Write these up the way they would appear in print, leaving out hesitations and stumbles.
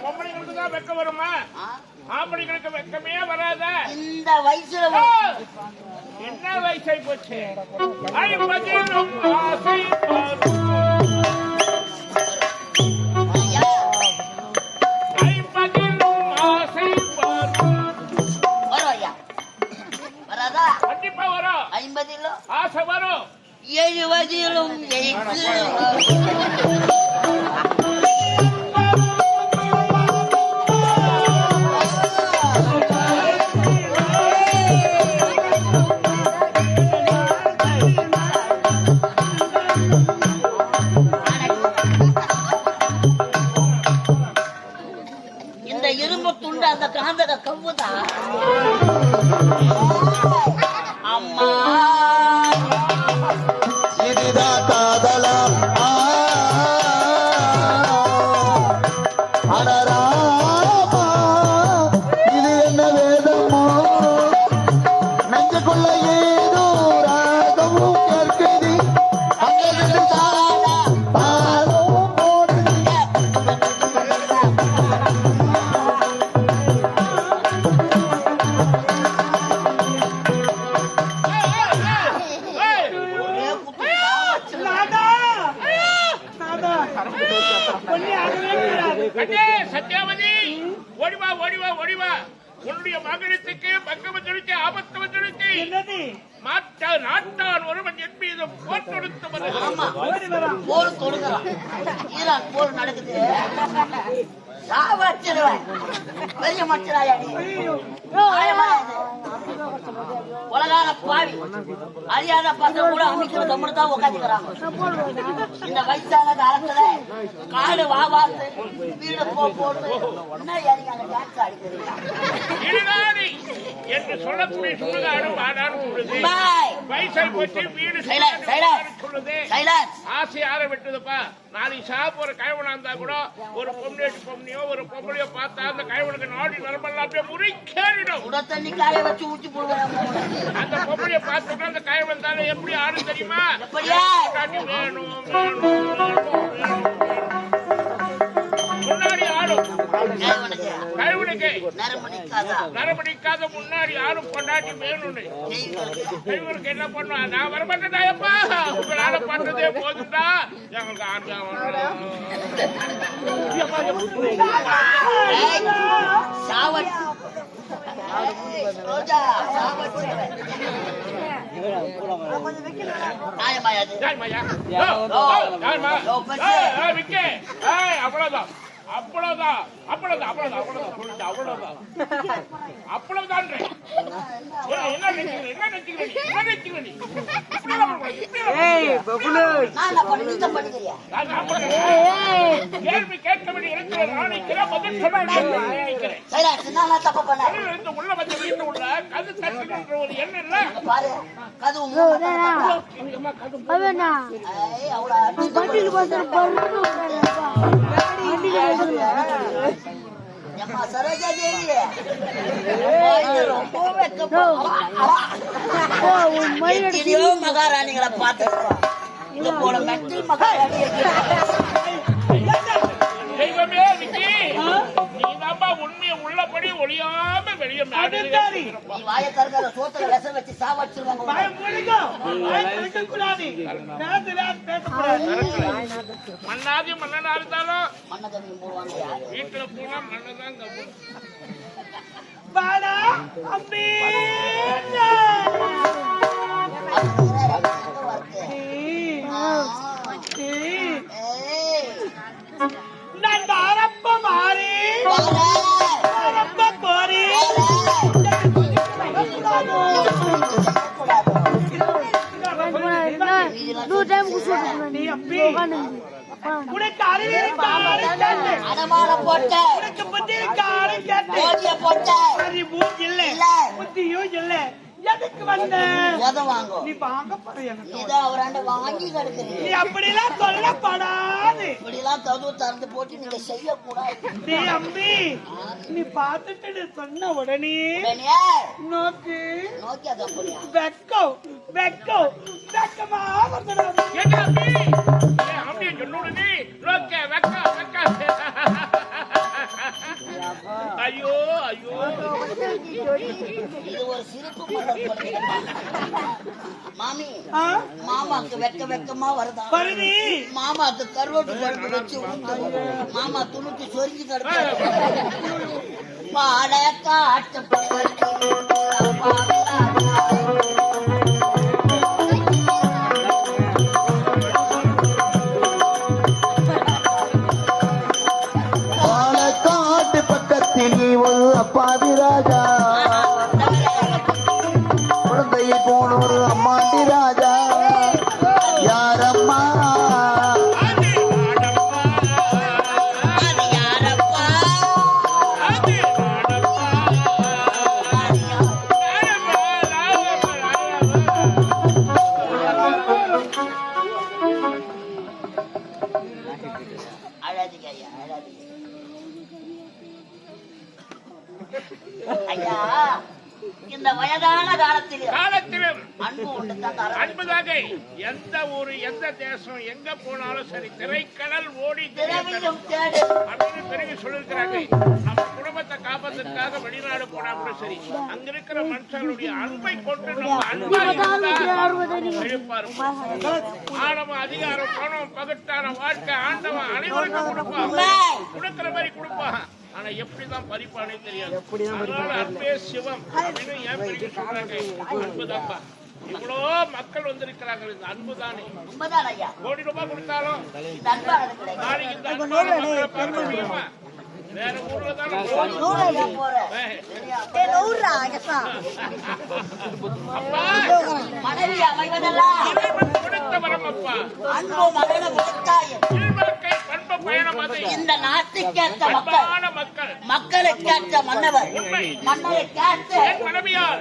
பொம்பளைங்களுக்கு தான் வெக்க வருமா? ஆம்பளைங்களுக்கு வெக்கமே வராத. இந்த வயசுல என்ன வயசாகி போச்சு? 50 ஆசை கண்டிப்பா வரும். 50 ஆசை வரும். 70 இந்த இரும்பு துண்டு அந்த காந்தக கவ்வுதா அம்மா இதுதான் காதலா அடராமா இது என்ன வேதமோ நெஞ்சுக்குள்ள ஏதோ ராகமும் கேட்குது அங்கிருந்து தாளம் போடுது சத்யாவதி ஓடிவா ஓடிவா ஓடிவா. உன்னுடைய மகனத்துக்கு பக்கம் வந்துடுச்சு, ஆபத்து வந்துடுச்சு. நாட்டான் ஒருவன் என் மீது போர் தொடுத்து போர் தொடுக்கிறான். ஈரான் போர் நடக்குது. பெரிய மச்சராயா உலகான பாவி அறியாத பசங்க கூட அமைக்கிற கம்முன்னு தான் உட்காந்துக்கிறாங்க. இந்த வயசான காலத்துல காடு வாவாத்து வீடு போட்டு என்ன ஏறிங்க டான்ஸ் அடிக்கிறீங்க என்று சொல்லக்கூடிய சுடுகாடும் ஆடாரும் சொல்லுது. வயசாகி போச்சு வீடு சொல்லுது. ஆசை யார விட்டுதுப்பா. நாளைக்கு சாப்பு ஒரு கயவனா இருந்தா கூட ஒரு பொம்மையோ ஒரு பொம்பளையோ பார்த்தா அந்த கயவனுக்கு நாடி நரம்பெல்லாம் அப்படியே முறிக்கேறிடும். தண்ணி காய வச்சு ஊற்றி போடுவாங்க. அந்த பொம்பளைய பார்த்தோம்னா அந்த கயவன் தானே எப்படி ஆடும் தெரியுமா? வேணும் முன்னாடி ஆடும் கயவனுக்கு நரம்படிக்காத முன்னாடி ஆடும் பொண்டாட்டி வேணும்னு கயவனுக்கு என்ன பண்ணுவா? நான் வரமாட்டேன்டாயப்பா, உங்களால பண்றதே போதுண்டா, எங்களுக்கு ஆண்டா அவ்வளவுதான் அவ்வளவுதான் அவ்வளவுதான் அவ்வளவுதான் அவ்வளவுதான் அவ்வளவுதான் அவ்வளவுதான். என்ன கேள்வி கேட்கபடி இருக்கிற நாளைக்கிறேன் உள்ள வந்து வீட்டு உள்ள கது தட்டுகின்ற ஒரு எண்ணம் இல்ல. மகாராணிகளை பார்த்து இது போல மெட்டில் மகாராணி தெய்வமே விக்கி, நீதாம்பா உண்மையை உள்ளபடி ஒளியாம வெளியே வாய தரகால சோத்துல ரசம் வச்சு சாவடிச்சிருவாங்க. மண்ணாதி மன்னனா இருந்தாலும் மன்னதவி போடுவாங்க. வீட்டுல போனா மண்ணதான் கவு. எதுக்கு வந்த நீ வாங்க வாங்கி கிடக்குறீங்க. நீ அப்படிலாம் சொல்லப்படாது. இப்படிலாம் கதவு திறந்து போட்டு நீங்க செய்யக்கூடாது. அம்பி நீ பார்த்துட்டு சொன்ன உடனே நோக்கு நோக்கி அதை வெக்கம் வெக்கம் வெக்கமா ஐயோ ஐயோ இது ஒரு சிரிப்பு மலர். மாமி மாமாக்கு வெக்கமா வருதா? மாமாக்கு கருவாட்டு கடுப்பு வச்சு ஊத்துவோம். மாமா துணுக்கு சொரிஞ்சு கடுப்பு பாட காட்டு பாலக்காட்டு பக்கத்தில் ஒரு அப்பாவி ராஜா, குழந்தையை போன ஒரு அம்மாண்டி ராஜா. யாரம்மா ஐயா, இந்த வயதான காலத்திலும் அன்பு அன்புதாக எந்த ஊரு எந்த தேசம் எங்க போனாலும் சரி திரைக்கடல் ஓடி திரவியம் தேடு. அப்படின்னு பிறகு சொல்லிருக்கிறாங்க. நம்ம குடும்பத்தை காப்பதற்காக வெளிநாடு போனா கூட சரி, அங்க இருக்கிற மனுஷங்களுடைய அன்பை கொண்டு நம்ம ஆணவம் அதிகாரம் பணம் பகட்டான வாழ்க்கை ஆண்டவன் அனைவருக்கும் கொடுப்பான், கொடுக்கிற மாதிரி கொடுப்பான். ஆனா எப்படிதான் பறிப்பானே தெரியாது. அதனால அன்பே சிவம் அப்படின்னு ஏன் பிரிக்க சொல்றாங்க? அன்புதான்பா. இவ்வளோ மக்கள் வந்திருக்கிறார்கள், இந்த அன்புதானே. கோடி ரூபாய் கொடுத்தாலும் நாளைக்கு இந்த அன்பான மக்களை பார்க்க முடியுமா? வேற ஊர்ல தானே கொடுத்த வரம் அப்பா. பண்பு பயணம் அது. இந்த நாட்டுக்கேற்ற அன்பான மக்கள், மக்களுக்கேற்ற மன்னவர், மன்னருக்கேற்ற என் மனைவியார்,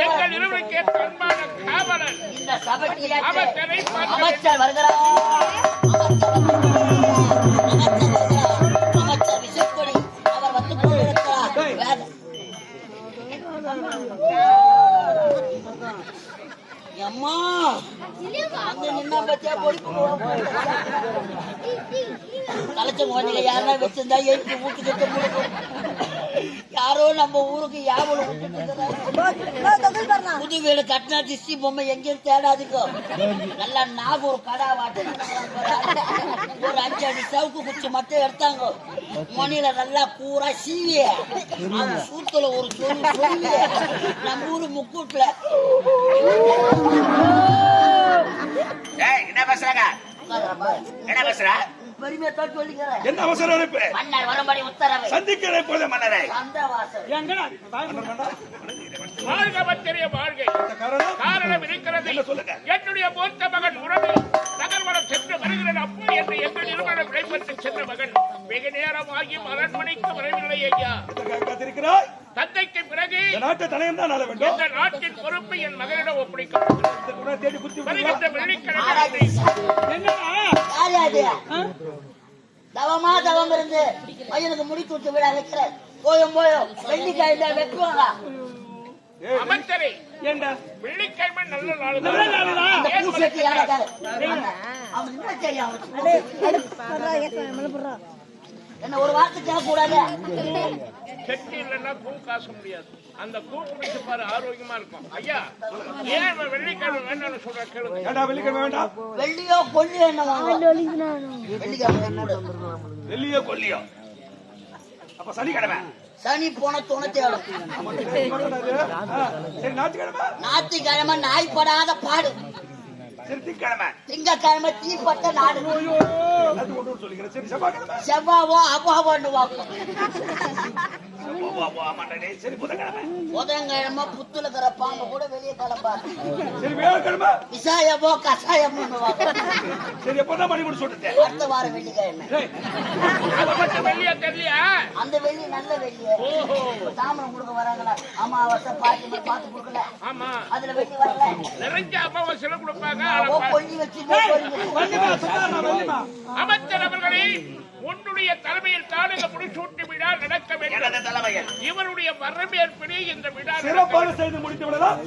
எங்கள் இருவருக்கேற்ற அன்பான காவலர். இந்த சபைக்கு அவர்களை அமைச்சர் வருகிறார். அமைச்சர் விசைப்பொடி அவர் வந்து கொண்டிருக்கிறார். அம்மா அங்க நின்னா பத்தியா பொடி கலைச்ச குழந்தைங்க யாருன்னா வச்சிருந்தா எழுதி ஊட்டுக்கிட்டு முடிக்கும். யாரோ நம்ம ஊருக்கு யாவலும் புது வீடு கட்டினா திஷ்டி பொம்மை எங்கேயும் தேடாதுக்கோ. நல்லா நாகூர் கடா வாட்டு ஒரு 5 அடி சவுக்கு குச்சி மட்டும் எடுத்தாங்க. மணில நல்லா கூறா சீவிய சூத்துல ஒரு சொல்லி நம்ம ஊரு முக்கூட்டுல என்ன பேசுறாங்க? என்ன பேசுற? பெருமையத்தோடு சொல்லிக்கிறேன். என்ன அவசரம் இருக்கு? மன்னர் வரும்படி உத்தரவு. சந்திக்கிற போது மன்னரை வாழ்க வாழ்க்கை காரணம் இருக்கிறது. என்னுடைய மூத்த மகன் உறவு நகர்வனம் சென்று வருகிறது. அப்போ என்று எங்கள் நிறுவனம் விடைபெற்று சென்ற மகன் வெகு நேரமாகி அரண்மனைக்கு வரவில்லை. ஐயா காத்திருக்கிறாய். தந்தைக்கு பிறகு நாட்டு தலையம் தான் ஆள வேண்டும். இந்த நாட்டின் பொறுப்பை என் மகனிடம் ஒப்படைக்கப்பட்டது. வருகின்ற வெள்ளிக்கிழமை தவமா தவம் இருந்து பையனுக்கு முடி தூக்கி விட வைக்கிறேன். போயும் வெள்ளிக்கிழமை வெட்டுவாங்க. அமைச்சரே, வெள்ளிக்கிழமை நல்ல நாள். என்ன ஒரு வார்த்தை கேட்க கூடாது. செட்டி இல்லைன்னா பூ காச முடியாது. அந்த பூ குடிச்சு பாரு, ஆரோக்கியமா இருக்கும். ஐயா ஏன் வெள்ளிக்கிழமை வேண்டாம்னு சொல்ற கேளுங்க. வெள்ளிக்கிழமை வேண்டாம். வெள்ளியோ கொல்லியோ என்ன வெள்ளியோ கொல்லியோ அப்ப சனிக்கிழமை. சனி போன துணத்தேடும். ஞாயிற்றுக்கிழமை நாய்படாத பாடு. திங்கக்கிழமை தீப்பட்ட நாடு. செவ்வாவோ அவ்வாவோன்னு வாக்கும். புதன்கிழமை புத்துல இருக்கிற பாம்பு கூட வெளியே கிளம்பாரு. விசாயமோ கஷாயம் அடுத்த வாரம் வெள்ளிக்கிழமை. அந்த வெள்ளி நல்ல வெள்ளி. தாமரம் கொடுக்க வராங்களா? அமாவாசை பாட்டி பார்த்து கொடுக்கல. அதுல வெள்ளி வரல. நிறைஞ்ச அமாவாசையில கொடுப்பாங்க. கொல்லி வச்சு அமைச்சர் அவர்களே, உன்னுடைய தலைமையில் காலையில் முடிசூட்டி விழா நடக்க வேண்டும். இவருடைய வரவேற்படி இந்த விழா சிறப்பாக செய்து முடித்து விடலாம்.